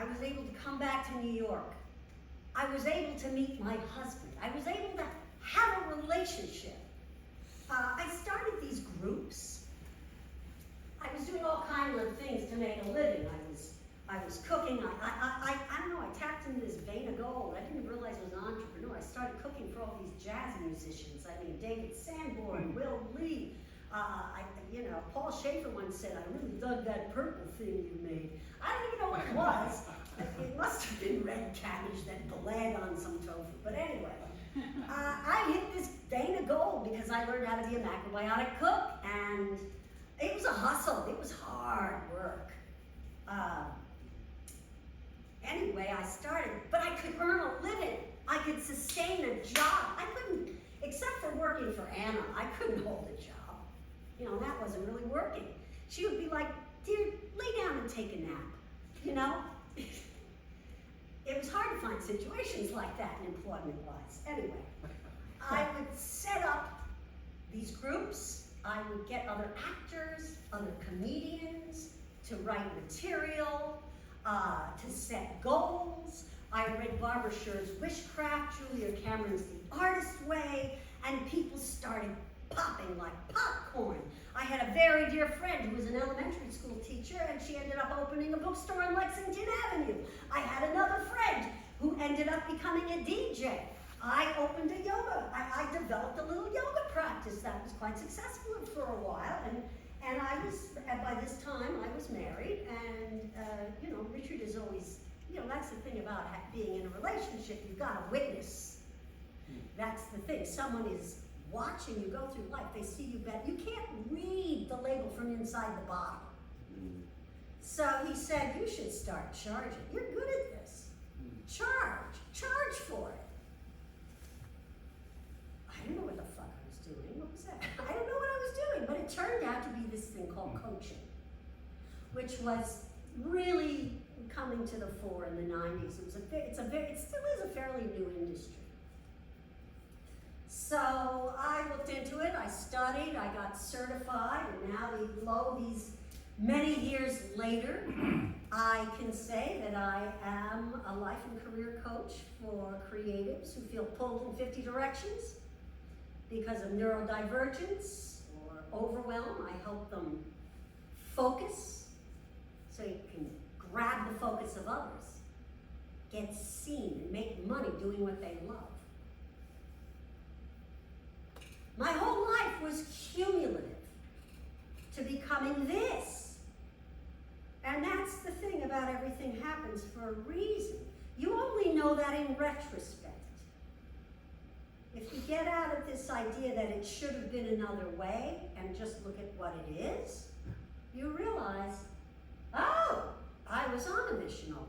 was able to come back to New York. I was able to meet my husband. I was able to have a relationship. I started these groups. I was doing all kinds of things to make a living. I was cooking. I don't know, I tapped into this vein of gold. I didn't realize I was an entrepreneur. I started cooking for all these jazz musicians. I mean, David Sanborn, Will Lee. Paul Schaefer once said, I really dug that purple thing you made. I don't even know what it was. It must have been red cabbage that bled on some tofu. But anyway, I hit this vein of gold because I learned how to be a macrobiotic cook, and it was a hustle. It was hard work. Anyway, I started, but I could earn a living. I could sustain a job. I couldn't, except for working for Anna, I couldn't hold a job. That wasn't really working. She would be like, dear, lay down and take a nap, It was hard to find situations like that in employment-wise. Anyway, I would set up these groups. I would get other actors, other comedians to write material, to set goals. I read Barbara Sher's Wishcraft, Julia Cameron's The Artist Way, and people started popping like popcorn. I had a very dear friend who was an elementary school teacher, and she ended up opening a bookstore on Lexington Avenue. I had another friend who ended up becoming a DJ. I opened a yoga. I developed a little yoga practice that was quite successful for a while, and I was, by this time, I was married, and Richard is always, that's the thing about being in a relationship, you've got to witness. That's the thing. Someone is watching you go through life. They see you better. You can't read the label from inside the bottle. So he said, you should start charging. You're good at this. Charge for it. I don't know what the fuck I was doing. What was that? I don't know what I was doing, but it turned out to be this thing called coaching, which was really coming to the fore in the 90s. It still is a fairly new industry. So I looked into it, I studied, I got certified, and now these many years later, I can say that I am a life and career coach for creatives who feel pulled in 50 directions because of neurodivergence or overwhelm. I help them focus so you can grab the focus of others, get seen, and make money doing what they love. My whole life was cumulative to becoming this. And that's the thing about everything happens for a reason. You only know that in retrospect. If you get out of this idea that it should have been another way and just look at what it is, you realize, oh, I was on a mission all